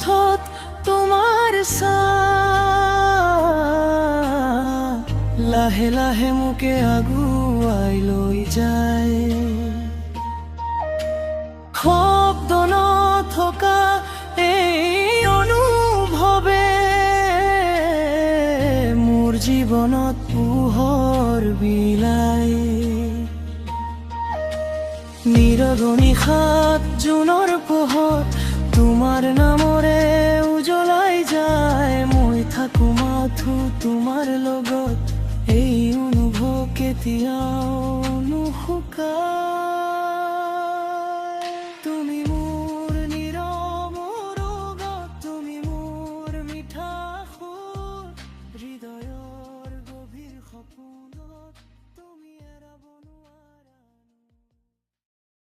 পথত তোমাৰ ছাঁ লাহে লাহে মোকে আগুৱাই লৈ যায়। শব্দ নথকা এই অনুভৱে মোৰ জীৱনত পোহৰ বিলায়। নিৰৱনিশাত জোনৰ পোহৰ তোমাৰ নামৰে উজ্বলাই যায়। মই থাকো মাথো তোমাৰ লগত, এই অনুভৱ কেতিয়াও নুশুকায়। তুমি মোৰ নিৰমৰগত, তুমি মোৰ মিঠা সুৰ, হৃদয়ৰ গভীৰ সপোনত